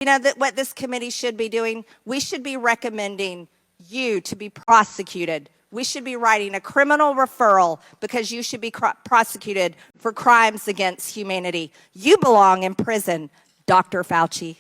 You know that what this committee should be doing? We should be recommending you to be prosecuted. We should be writing a criminal referral because you should be prosecuted for crimes against humanity. You belong in prison, Dr. Fauci.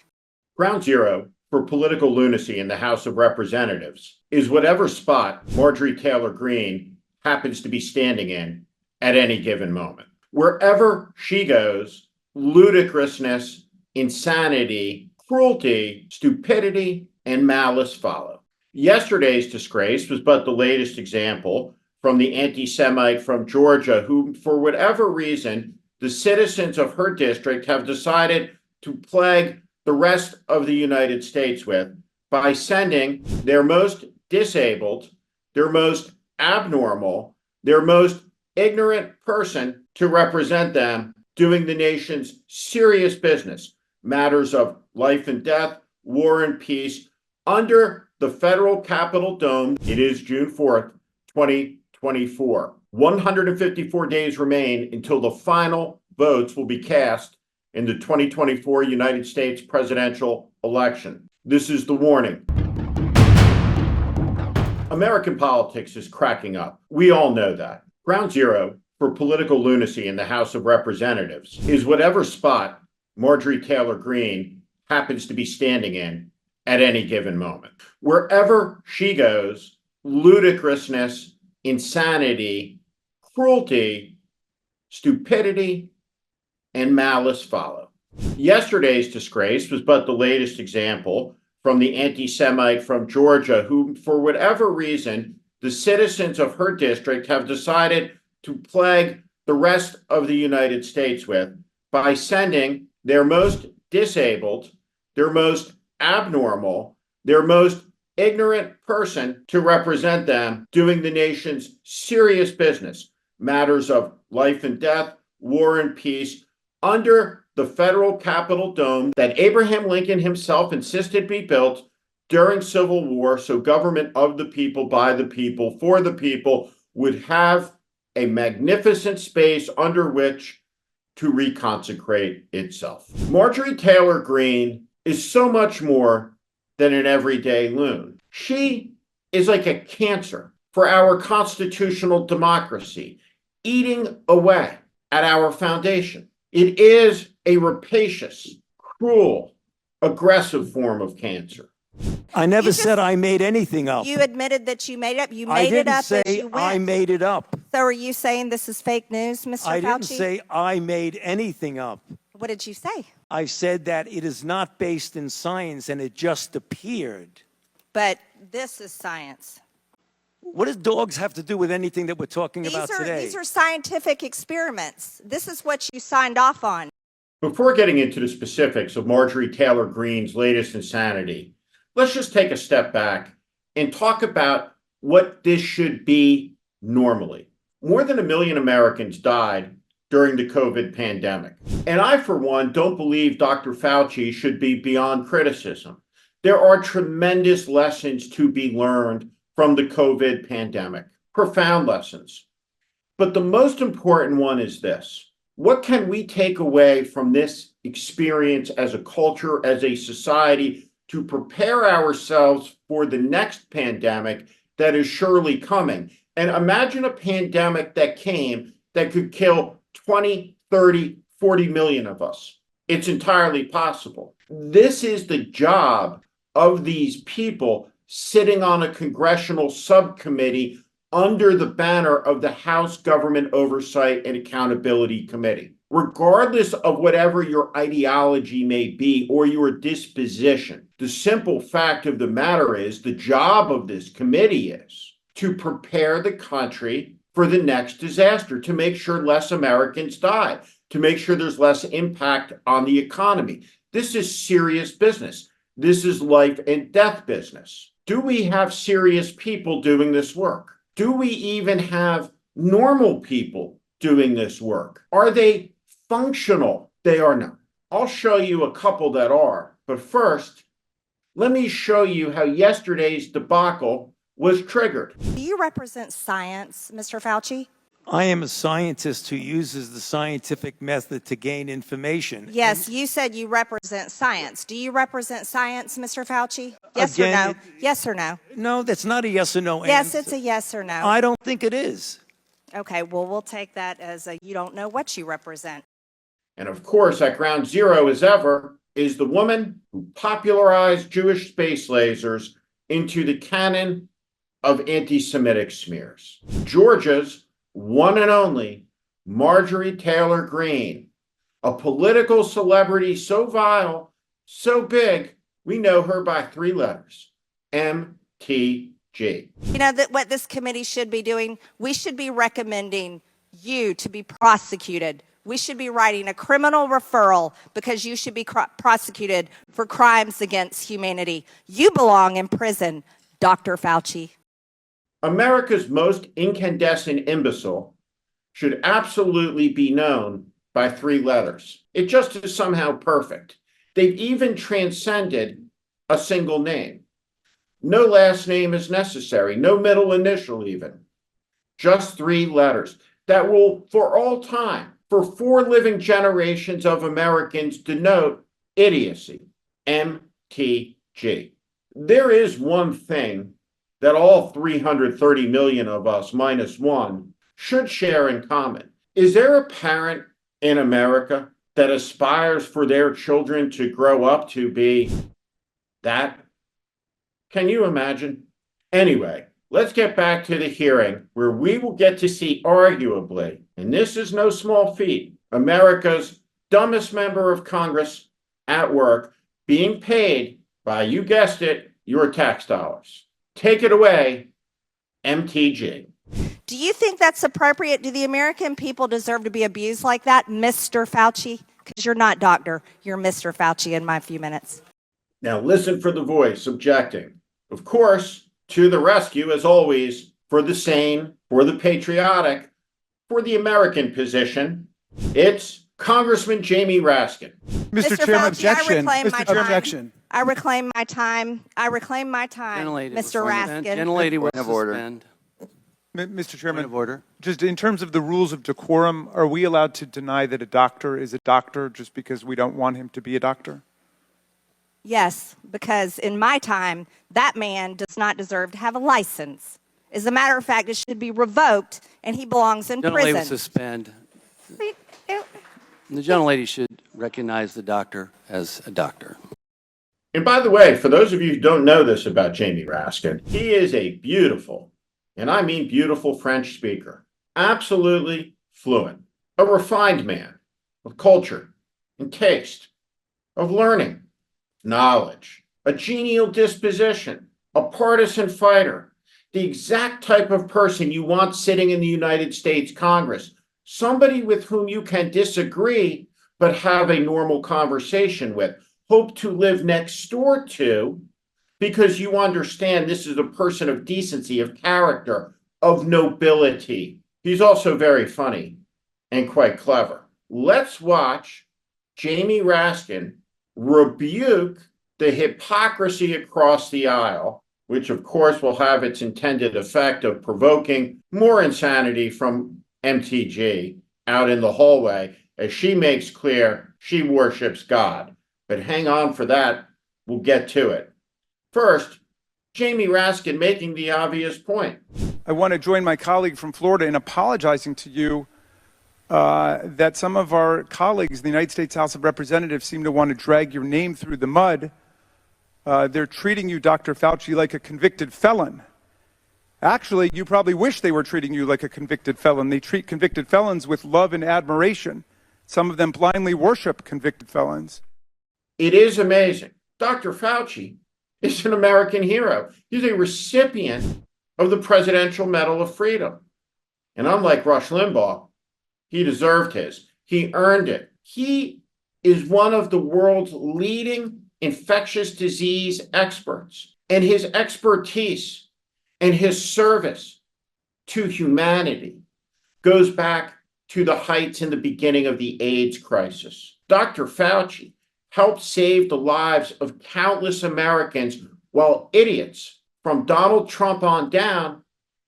Ground zero for political lunacy in the House of Representatives is whatever spot Marjorie Taylor Greene happens to be standing in at any given moment. Wherever she goes, ludicrousness, insanity, cruelty, stupidity, and malice follow. Yesterday's disgrace was but the latest example from the anti-Semite from Georgia, who, for whatever reason, the citizens of her district have decided to plague the rest of the United States with by sending their most disabled, their most abnormal, their most ignorant person to represent them, doing the nation's serious business, matters of life and death, war and peace, under the federal Capitol dome. It is June 4th, 2024. 154 days remain until the final votes will be cast in the 2024 United States presidential election. This is the warning. American politics is cracking up. We all know that. Ground zero for political lunacy in the House of Representatives is whatever spot Marjorie Taylor Greene happens to be standing in at any given moment. Wherever she goes, ludicrousness, insanity, cruelty, stupidity, and malice follow. Yesterday's disgrace was but the latest example from the anti-Semite from Georgia, who, for whatever reason, the citizens of her district have decided to plague the rest of the United States with by sending their most disabled, their most abnormal, their most ignorant person to represent them, doing the nation's serious business, matters of life and death, war and peace, under the federal Capitol dome that Abraham Lincoln himself insisted be built during Civil War so government of the people, by the people, for the people would have a magnificent space under which to reconsecrate itself. Marjorie Taylor Greene is so much more than an everyday loon. She is like a cancer for our constitutional democracy, eating away at our foundation. It is a rapacious, cruel, aggressive form of cancer. I never said I made anything up. You admitted that you made it up. You made it up as you went. I made it up. So are you saying this is fake news, Mr. Fauci? I didn't say I made anything up. What did you say? I said that it is not based in science and it just appeared. But this is science. What does dogs have to do with anything that we're talking about today? These are scientific experiments. This is what you signed off on. Before getting into the specifics of Marjorie Taylor Greene's latest insanity, let's just take a step back and talk about what this should be normally. More than 1 million Americans died during the COVID pandemic. And I, for one, don't believe Dr. Fauci should be beyond criticism. There are tremendous lessons to be learned from the COVID pandemic, profound lessons. But the most important one is this. What can we take away from this experience as a culture, as a society, to prepare ourselves for the next pandemic that is surely coming? And imagine a pandemic that came that could kill 20, 30, 40 million of us. It's entirely possible. This is the job of these people sitting on a congressional subcommittee under the banner of the House Government Oversight and Accountability Committee. Regardless of whatever your ideology may be or your disposition, the simple fact of the matter is the job of this committee is to prepare the country for the next disaster, to make sure less Americans die, to make sure there's less impact on the economy. This is serious business. This is life and death business. Do we have serious people doing this work? Do we even have normal people doing this work? Are they functional? They are not. I'll show you a couple that are. But first, let me show you how yesterday's debacle was triggered. Do you represent science, Mr. Fauci? I am a scientist who uses the scientific method to gain information. Yes, you said you represent science. Do you represent science, Mr. Fauci? Yes or Again, no? Yes or no? No, that's not a yes or no Yes, answer. it's a yes or no. I don't think it is. Okay, well, we'll take that as a you don't know what you represent. And of course, at ground zero as ever is the woman who popularized Jewish space lasers into the canon of anti-Semitic smears. Georgia's one and only Marjorie Taylor Greene, a political celebrity so vile, so big, we know her by 3 letters, MTG. You know that what this committee should be doing? We should be recommending you to be prosecuted. We should be writing a criminal referral because you should be prosecuted for crimes against humanity. You belong in prison, Dr. Fauci. America's most incandescent imbecile should absolutely be known by 3 letters. It just is somehow perfect. They've even transcended a single name. No last name is necessary, no middle initial even. Just 3 letters that will, for all time, for 4 living generations of Americans, denote idiocy. MTG. There is one thing that all 330 million of us, minus 1, should share in common. Is there a parent in America that aspires for their children to grow up to be that? Can you imagine? Anyway, let's get back to the hearing where we will get to see arguably, and this is no small feat, America's dumbest member of Congress at work being paid by, you guessed it, your tax dollars. Take it away, MTG. Do you think that's appropriate? Do the American people deserve to be abused like that, Mr. Fauci? Because you're not doctor, you're Mr. Fauci in my few minutes. Now listen for the voice objecting. Of course, to the rescue, as always, for the sane, for the patriotic, for the American position, it's Congressman Jamie Raskin. Mr. Chairman, Fauci, objection. I reclaim my Mr. time. Objection. I reclaim my time. I reclaim my time, Mr. Raskin. Gentlelady will suspend. Mr. Chairman, Point of order. just in terms of the rules of decorum, are we allowed to deny that a doctor is a doctor just because we don't want him to be a doctor? Yes, because in my time, that man does not deserve to have a license. As a matter of fact, it should be revoked, and he belongs in Gentlelady will prison. suspend. The gentlelady should recognize the doctor as a doctor. And by the way, for those of you who don't know this about Jamie Raskin, he is a beautiful, and I mean beautiful, French speaker. Absolutely fluent. A refined man of culture and taste, of learning, knowledge, a genial disposition, a partisan fighter, the exact type of person you want sitting in the United States Congress, somebody with whom you can disagree but have a normal conversation with, hope to live next door to, because you understand this is a person of decency, of character, of nobility. He's also very funny and quite clever. Let's watch Jamie Raskin rebuke the hypocrisy across the aisle, which of course will have its intended effect of provoking more insanity from MTG out in the hallway as she makes clear she worships God. But hang on for that, we'll get to it. First, Jamie Raskin making the obvious point. I want to join my colleague from Florida in apologizing to you that some of our colleagues in the United States House of Representatives seem to want to drag your name through the mud. They're treating you, Dr. Fauci, like a convicted felon. Actually, you probably wish they were treating you like a convicted felon. They treat convicted felons with love and admiration. Some of them blindly worship convicted felons. It is amazing. Dr. Fauci is an American hero. He's a recipient of the Presidential Medal of Freedom. And unlike Rush Limbaugh, he deserved his. He earned it. He is one of the world's leading infectious disease experts. And his expertise and his service to humanity goes back to the heights in the beginning of the AIDS crisis. Dr. Fauci helped save the lives of countless Americans, while idiots from Donald Trump on down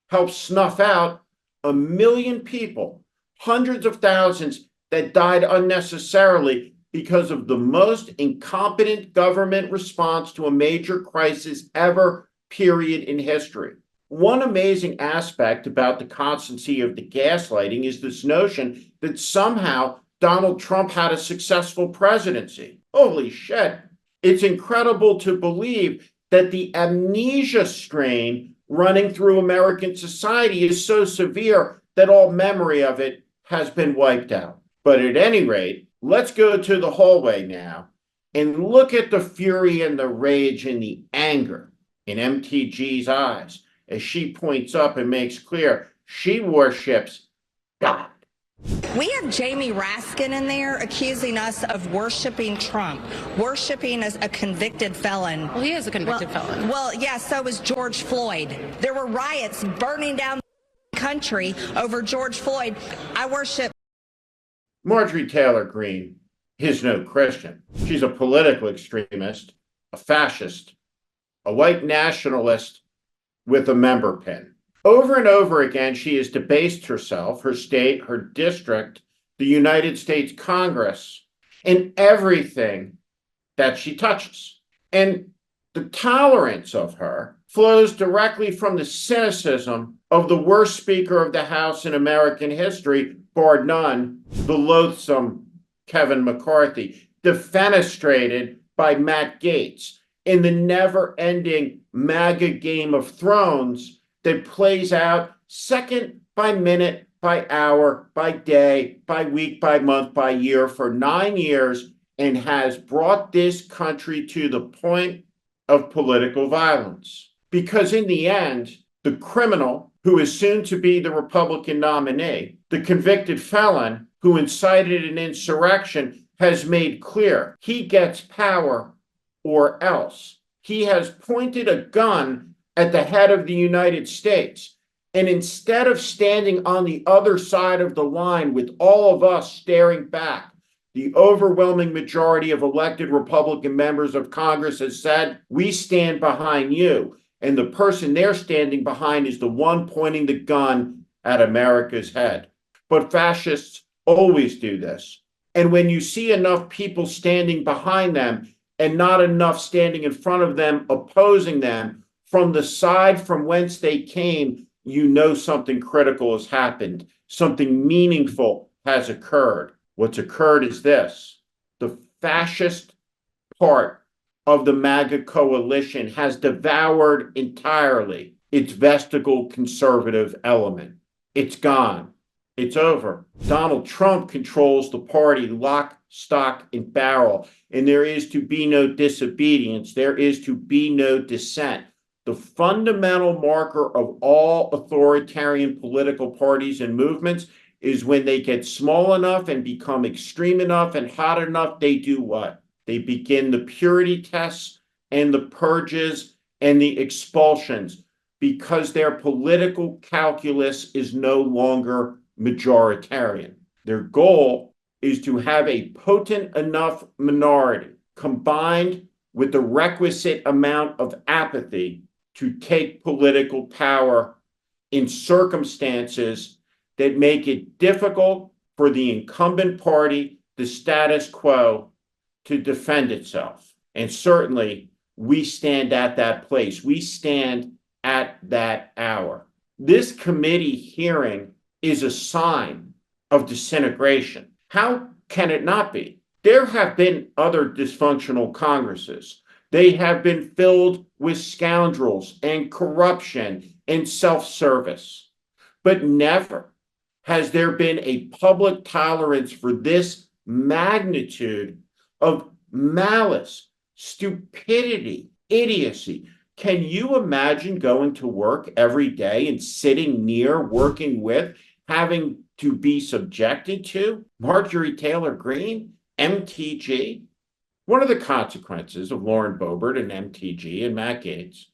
helped snuff out 1 million people, hundreds of thousands that died unnecessarily because of the most incompetent government response to a major crisis ever, period, in history. One amazing aspect about the constancy of the gaslighting is this notion that somehow Donald Trump had a successful presidency. Holy shit. It's incredible to believe that the amnesia strain running through American society is so severe that all memory of it has been wiped out. But at any rate, let's go to the hallway now and look at the fury and the rage and the anger in MTG's eyes as she points up and makes clear she worships God. We have Jamie Raskin in there accusing us of worshiping Trump, worshiping as a convicted felon. Well, he is a convicted felon. Well, yeah, so was George Floyd. There were riots burning down the country over George Floyd. I worship. Marjorie Taylor Greene is no Christian. She's a political extremist, a fascist, a white nationalist with a member pin. Over and over again, she has debased herself, her state, her district, the United States Congress, and everything that she touches. And the tolerance of her flows directly from the cynicism of the worst Speaker of the House in American history, bar none, the loathsome Kevin McCarthy, defenestrated by Matt Gaetz in the never-ending MAGA Game of Thrones that plays out second by minute, by hour, by day, by week, by month, by year for 9 years, and has brought this country to the point of political violence. Because in the end, the criminal who is soon to be the Republican nominee, the convicted felon who incited an insurrection, has made clear he gets power or else. He has pointed a gun at the head of the United States. And instead of standing on the other side of the line with all of us staring back, the overwhelming majority of elected Republican members of Congress has said, we stand behind you. And the person they're standing behind is the one pointing the gun at America's head. But fascists always do this. And when you see enough people standing behind them and not enough standing in front of them, opposing them from the side from whence they came, you know something critical has happened. Something meaningful has occurred. What's occurred is this: the fascist part of the MAGA coalition has devoured entirely its vestigial conservative element. It's gone. It's over. Donald Trump controls the party lock, stock, and barrel, and there is to be no disobedience. There is to be no dissent. The fundamental marker of all authoritarian political parties and movements is when they get small enough and become extreme enough and hot enough, they do what? They begin the purity tests and the purges and the expulsions because their political calculus is no longer majoritarian. Their goal is to have a potent enough minority combined with the requisite amount of apathy to take political power in circumstances that make it difficult for the incumbent party, the status quo, to defend itself. And certainly, we stand at that place. We stand at that hour. This committee hearing is a sign of disintegration. How can it not be? There have been other dysfunctional Congresses. They have been filled with scoundrels and corruption and self-service. But never has there been a public tolerance for this magnitude of malice, stupidity, idiocy. Can you imagine going to work every day and sitting near, working with, having to be subjected to Marjorie Taylor Greene, MTG? One of the consequences of Lauren Boebert and MTG and Matt Gaetz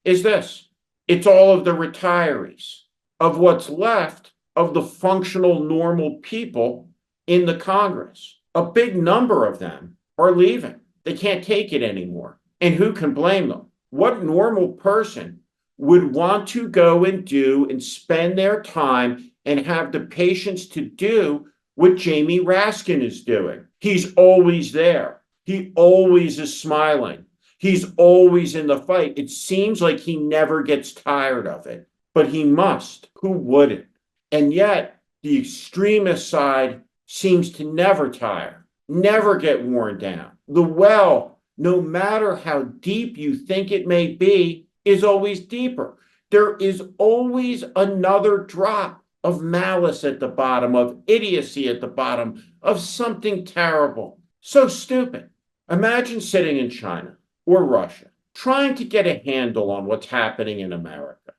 is this: it's all of the retirees, of what's left of the functional, normal people in the Congress. A big number of them are leaving. They can't take it anymore. And who can blame them? What normal person would want to go and do and spend their time and have the patience to do what Jamie Raskin is doing. He's always there. He always is smiling. He's always in the fight. It seems like he never gets tired of it, but he must. Who wouldn't? And yet, the extremist side seems to never tire, never get worn down. The well, no matter how deep you think it may be, is always deeper. There is always another drop of malice at the bottom, of idiocy at the bottom, of something terrible. So stupid. Imagine sitting in China or Russia, trying to get a handle on what's happening in America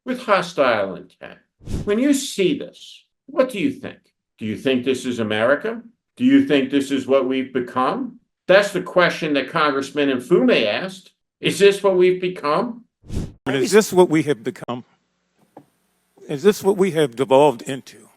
with hostile intent. When you see this, what do you think? Do you think this is America? Do you think this is what we've become? That's the question that Congressman Mfume asked. Is this what we've become? And is this what we have become? Is this what we have devolved into?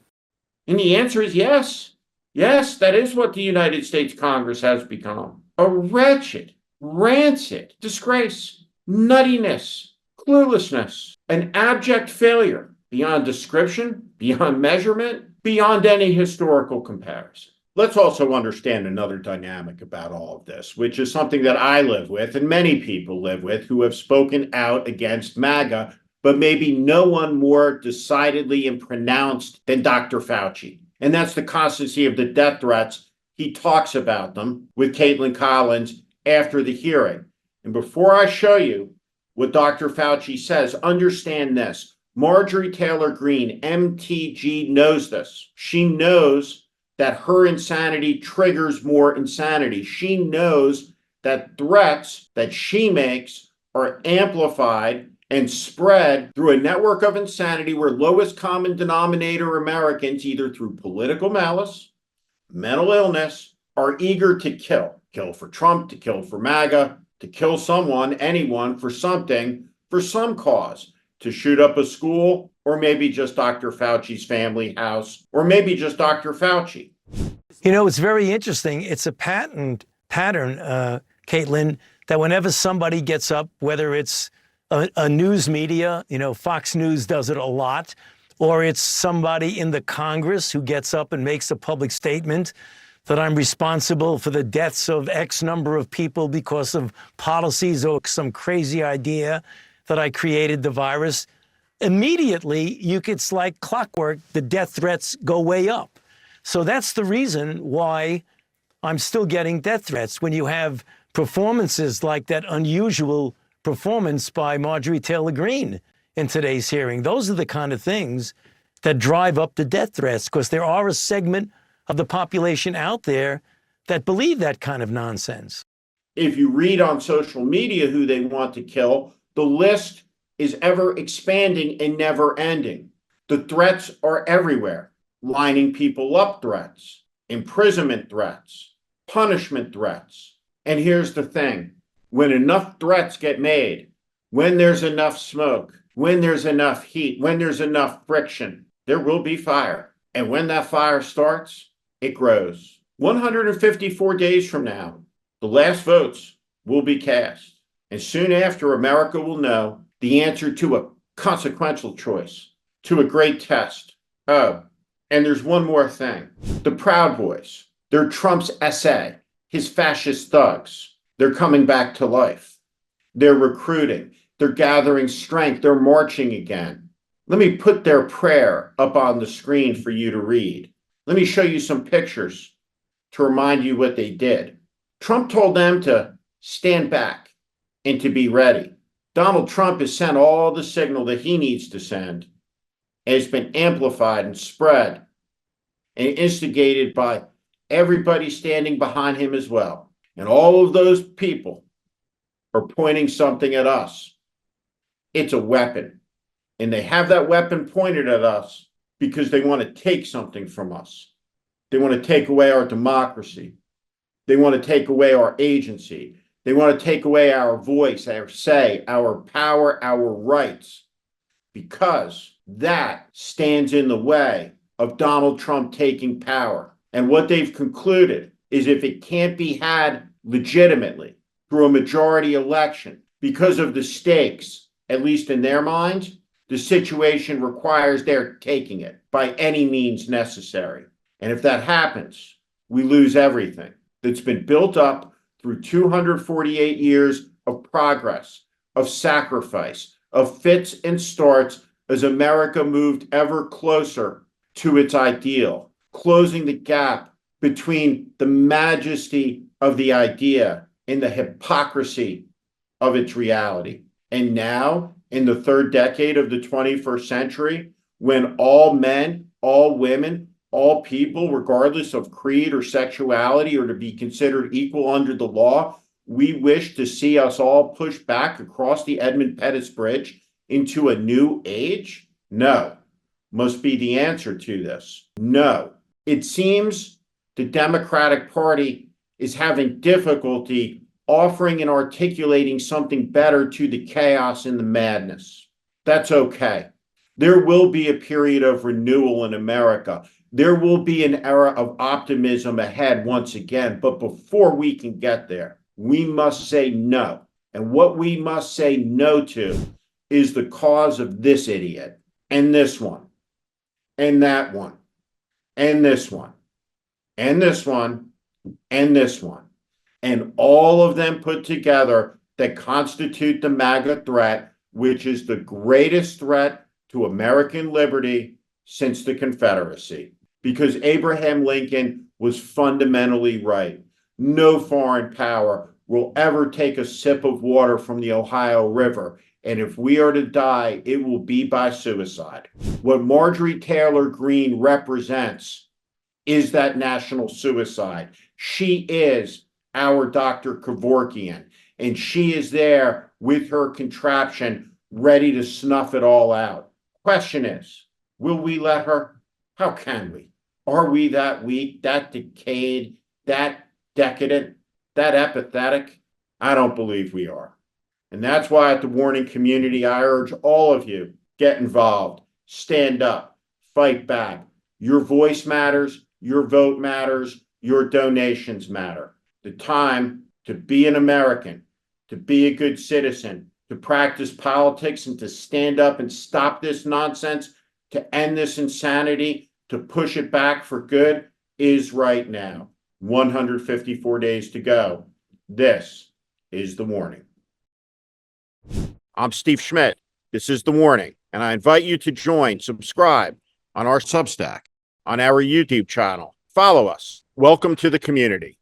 And the answer is yes. Yes, that is what the United States Congress has become. A wretched, rancid disgrace, nuttiness, cluelessness, an abject failure beyond description, beyond measurement, beyond any historical comparison. Let's also understand another dynamic about all of this, which is something that I live with and many people live with who have spoken out against MAGA, but maybe no one more decidedly and pronounced than Dr. Fauci. And that's the constancy of the death threats. He talks about them with Caitlin Collins after the hearing. And before I show you what Dr. Fauci says, understand this. Marjorie Taylor Greene, MTG, knows this. She knows that her insanity triggers more insanity. She knows that threats that she makes are amplified and spread through a network of insanity where lowest common denominator Americans, either through political malice, mental illness, are eager to kill. Kill for Trump, to kill for MAGA, to kill someone, anyone, for something, for some cause, to shoot up a school, or maybe just Dr. Fauci's family house, or maybe just Dr. Fauci. You know, it's very interesting. It's a pattern, Caitlin, that whenever somebody gets up, whether it's a news media, you know, Fox News does it a lot, or it's somebody in the Congress who gets up and makes a public statement that I'm responsible for the deaths of X number of people because of policies or some crazy idea that I created the virus. Immediately, it's like clockwork, the death threats go way up. So that's the reason why I'm still getting death threats. When you have performances like that unusual performance by Marjorie Taylor Greene in today's hearing, those are the kind of things that drive up the death threats, because there are a segment of the population out there that believe that kind of nonsense. If you read on social media who they want to kill, the list is ever expanding and never ending. The threats are everywhere. Lining people up threats, imprisonment threats, punishment threats. And here's the thing. When enough threats get made, when there's enough smoke, when there's enough heat, when there's enough friction, there will be fire. And when that fire starts, it grows. 154 days from now, the last votes will be cast. And soon after, America will know the answer to a consequential choice, to a great test. Oh, and there's one more thing. The Proud Boys, they're Trump's SA, his fascist thugs. They're coming back to life. They're recruiting. They're gathering strength. They're marching again. Let me put their prayer up on the screen for you to read. Let me show you some pictures to remind you what they did. Trump told them to stand back and to be ready. Donald Trump has sent all the signal that he needs to send. And it's been amplified and spread and instigated by everybody standing behind him as well. And all of those people are pointing something at us. It's a weapon. And they have that weapon pointed at us because they want to take something from us. They want to take away our democracy. They want to take away our agency. They want to take away our voice, our say, our power, our rights, because that stands in the way of Donald Trump taking power. And what they've concluded is if it can't be had legitimately through a majority election because of the stakes at least in their minds, the situation requires their taking it by any means necessary. And if that happens, we lose everything that's been built up through 248 years of progress, of sacrifice, of fits and starts as America moved ever closer to its ideal, closing the gap between the majesty of the idea and the hypocrisy of its reality. And now, in the third decade of the 21st century, when all men, all women, all people, regardless of creed or sexuality, are to be considered equal under the law, we wish to see us all push back across the Edmund Pettus Bridge into a new age? No, must be the answer to this. No. It seems the Democratic Party is having difficulty offering and articulating something better to the chaos and the madness. That's okay. There will be a period of renewal in America. There will be an era of optimism ahead once again. But before we can get there, we must say no. And what we must say no to is the cause of this idiot, and this one, and that one, and this one, and this one, and this one, and all of them put together that constitute the MAGA threat, which is the greatest threat to American liberty since the Confederacy. Because Abraham Lincoln was fundamentally right. No foreign power will ever take a sip of water from the Ohio River. And if we are to die, it will be by suicide. What Marjorie Taylor Greene represents is that national suicide. She is our Dr. Kevorkian, and she is there with her contraption ready to snuff it all out. Question is, will we let her? How can we? Are we that weak, that decayed, that decadent, that apathetic? I don't believe we are. And that's why at the Warning Community, I urge all of you, get involved, stand up, fight back. Your voice matters, your vote matters, your donations matter. The time to be an American, to be a good citizen, to practice politics and to stand up and stop this nonsense, to end this insanity, to push it back for good is right now. 154 days to go. This is The Warning. I'm Steve Schmidt. This is The Warning, and I invite you to subscribe on our Substack, on our YouTube channel. Follow us. Welcome to the community.